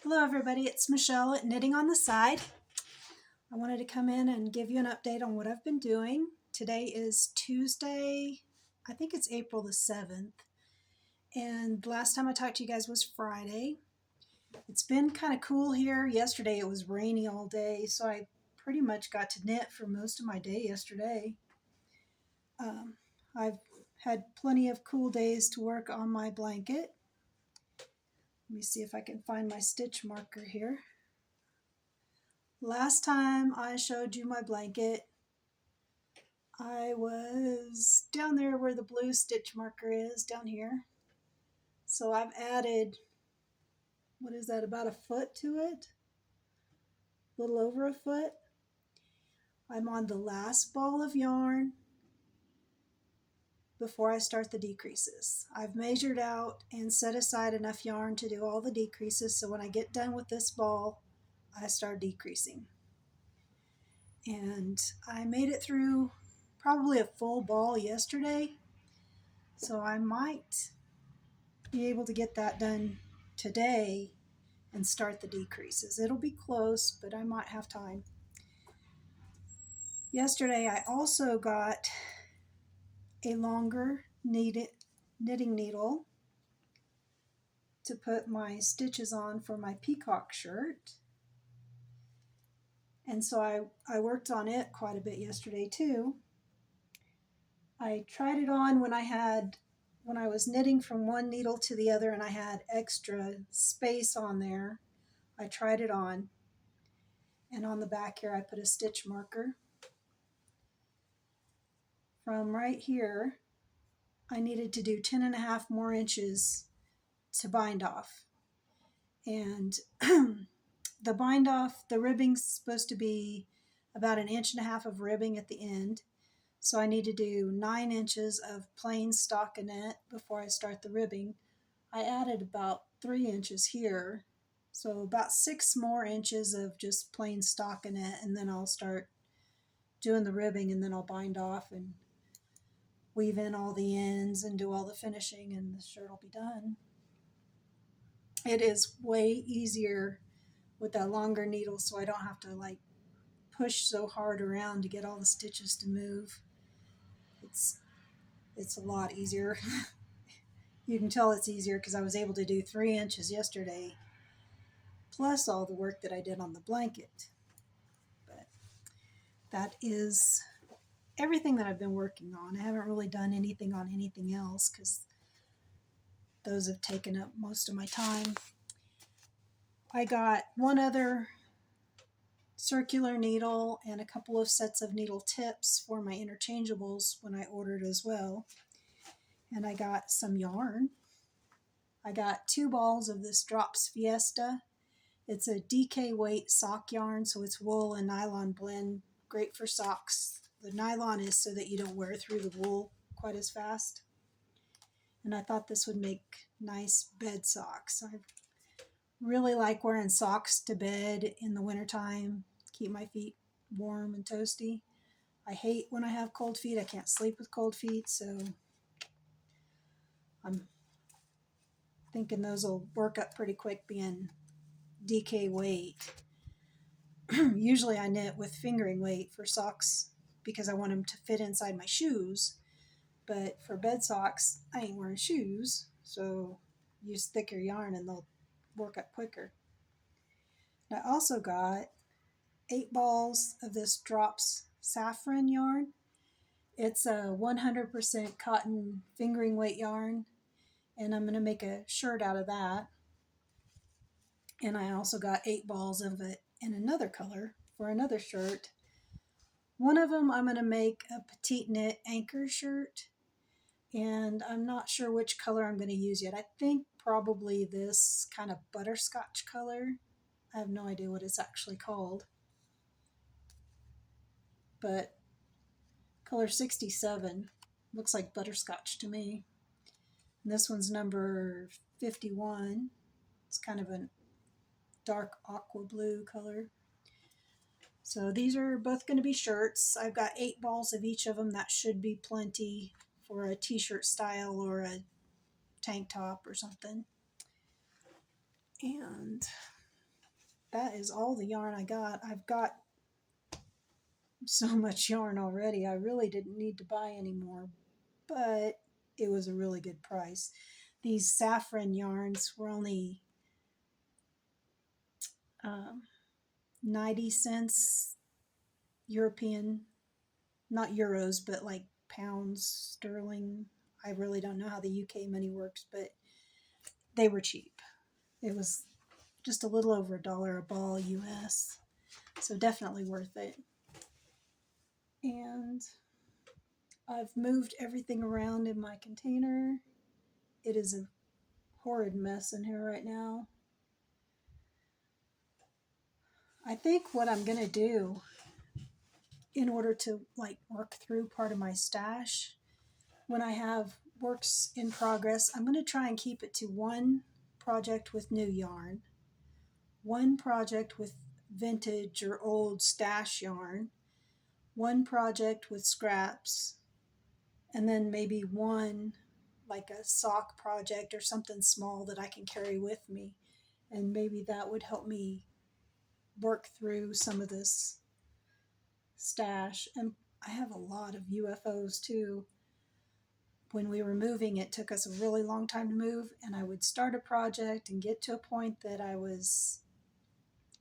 Hello everybody, it's Michelle at Knitting on the Side. I wanted to come in and give you an update on what I've been doing. Today is Tuesday, I think it's April the 7th, and the last time I talked to you guys was Friday. It's been kind of cool here. Yesterday it was rainy all day, so I pretty much got to knit for most of my day yesterday. I've had plenty of cool days to work on my blanket. Let me see if I can find my stitch marker here. Last time I showed you my blanket, I was down there where the blue stitch marker is, down here. So I've added, what is that, about a foot to it? A little over a foot. I'm on the last ball of yarn before I start the decreases. I've measured out and set aside enough yarn to do all the decreases, so when I get done with this ball, I start decreasing. And I made it through probably a full ball yesterday, so I might be able to get that done today and start the decreases. It'll be close, but I might have time. Yesterday I also got a longer knitting needle to put my stitches on for my Peacock shirt. And so I worked on it quite a bit yesterday too. I tried it on when I was knitting from one needle to the other and I had extra space on there. I tried it on, and on the back here I put a stitch marker. From right here I needed to do 10.5 more inches to bind off. And the bind off, the ribbing's supposed to be about 1.5 inches of ribbing at the end. So I need to do 9 inches of plain stockinette before I start the ribbing. I added about 3 inches here, so about 6 more inches of just plain stockinette, and then I'll start doing the ribbing, and then I'll bind off and weave in all the ends and do all the finishing, and the shirt will be done. It is way easier with that longer needle, so I don't have to like push so hard around to get all the stitches to move. It's a lot easier. You can tell it's easier because I was able to do 3 inches yesterday, plus all the work that I did on the blanket. But that is everything that I've been working on. I haven't really done anything on anything else because those have taken up most of my time. I got one other circular needle and a couple of sets of needle tips for my interchangeables when I ordered as well. And I got some yarn. I got 2 balls of this Drops Fiesta. It's a DK weight sock yarn, so it's wool and nylon blend, great for socks. The nylon is so that you don't wear through the wool quite as fast. And I thought this would make nice bed socks. I really like wearing socks to bed in the wintertime, keep my feet warm and toasty. I hate when I have cold feet. I can't sleep with cold feet, so I'm thinking those will work up pretty quick being DK weight. Usually I knit with fingering weight for socks because I want them to fit inside my shoes, but for bed socks I ain't wearing shoes, so use thicker yarn and they'll work up quicker. I also got 8 balls of this Drops saffron yarn. It's a 100% cotton fingering weight yarn, and I'm going to make a shirt out of that. And I also got 8 balls of it in another color for another shirt. One of them I'm going to make a petite knit anchor shirt, and I'm not sure which color I'm going to use yet. I think probably this kind of butterscotch color. I have no idea what it's actually called, but color 67 looks like butterscotch to me. And this one's number 51. It's kind of a dark aqua blue color. So these are both going to be shirts. I've got 8 balls of each of them. That should be plenty for a t-shirt style or a tank top or something. And that is all the yarn I got. I've got so much yarn already. I really didn't need to buy any more, but it was a really good price. These saffron yarns were only um, 90 cents European, not euros, but like pounds sterling. I really don't know how the UK money works, but they were cheap. It was just a little over $1 a ball US. So definitely worth it. And I've moved everything around in my container. It is a horrid mess in here right now. I think what I'm going to do in order to like work through part of my stash, when I have works in progress, I'm going to try and keep it to one project with new yarn, one project with vintage or old stash yarn, one project with scraps, and then maybe one like a sock project or something small that I can carry with me. And maybe that would help me work through some of this stash. And I have a lot of UFOs too. When we were moving, it took us a really long time to move, and I would start a project and get to a point that I was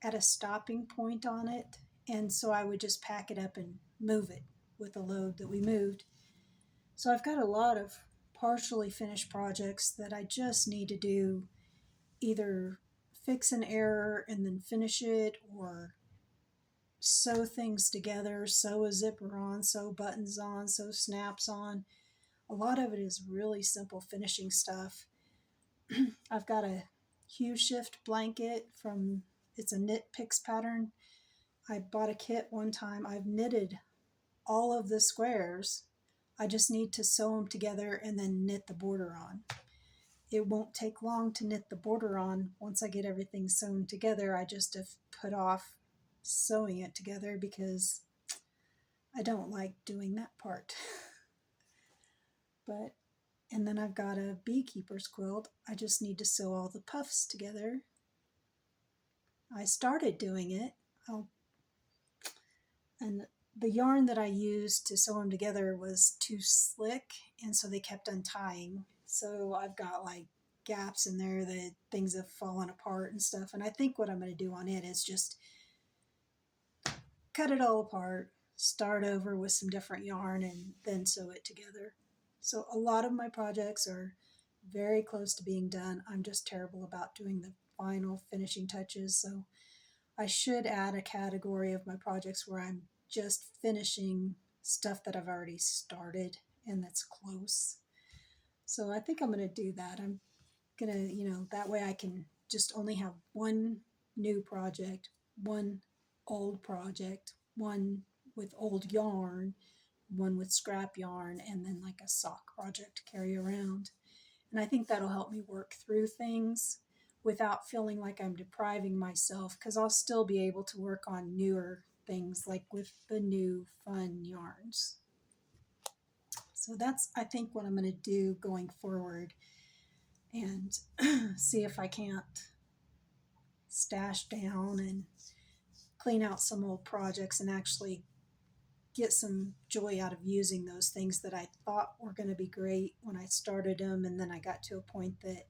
at a stopping point on it, and so I would just pack it up and move it with the load that we moved. So I've got a lot of partially finished projects that I just need to do, either fix an error and then finish it, or sew things together, sew a zipper on, sew buttons on, sew snaps on. A lot of it is really simple finishing stuff. I've got a hue shift blanket from, it's a knit picks pattern. I bought a kit one time. I've knitted all of the squares. I just need to sew them together and then knit the border on. It won't take long to knit the border on. Once I get everything sewn together, I just have put off sewing it together because I don't like doing that part. But, and then I've got a beekeeper's quilt. I just need to sew all the puffs together. I started doing it. And the yarn that I used to sew them together was too slick, and so they kept untying. So I've got like gaps in there that things have fallen apart and stuff. And I think what I'm going to do on it is just cut it all apart, start over with some different yarn, and then sew it together. So a lot of my projects are very close to being done. I'm just terrible about doing the final finishing touches. So I should add a category of my projects where I'm just finishing stuff that I've already started and that's close. So I think I'm going to do that. I'm going to, that way I can just only have one new project, one old project, one with old yarn, one with scrap yarn, and then like a sock project to carry around. And I think that'll help me work through things without feeling like I'm depriving myself, because I'll still be able to work on newer things like with the new fun yarns. So that's, I think, what I'm going to do going forward, and see if I can't stash down and clean out some old projects and actually get some joy out of using those things that I thought were going to be great when I started them, and then I got to a point that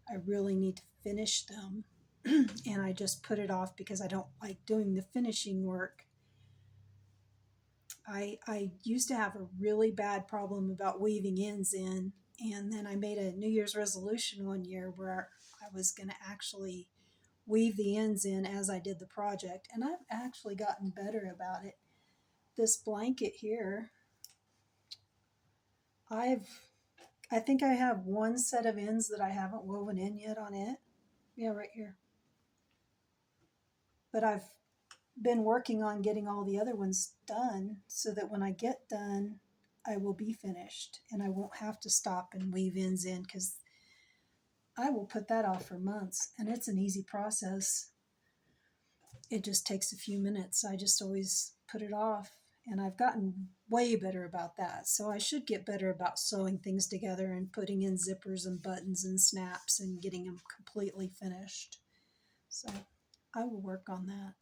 I really need to finish them and I just put it off because I don't like doing the finishing work. I used to have a really bad problem about weaving ends in, and then I made a New Year's resolution one year where I was going to actually weave the ends in as I did the project, and I've actually gotten better about it. This blanket here, I think I have one set of ends that I haven't woven in yet on it. Yeah, right here. But I've been working on getting all the other ones done so that when I get done, I will be finished and I won't have to stop and weave ends in, because I will put that off for months, and it's an easy process. It just takes a few minutes. I just always put it off, and I've gotten way better about that. So I should get better about sewing things together and putting in zippers and buttons and snaps and getting them completely finished. So I will work on that.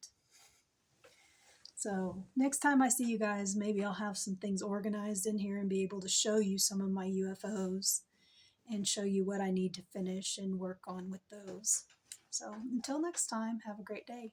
So next time I see you guys, maybe I'll have some things organized in here and be able to show you some of my UFOs and show you what I need to finish and work on with those. So until next time, have a great day.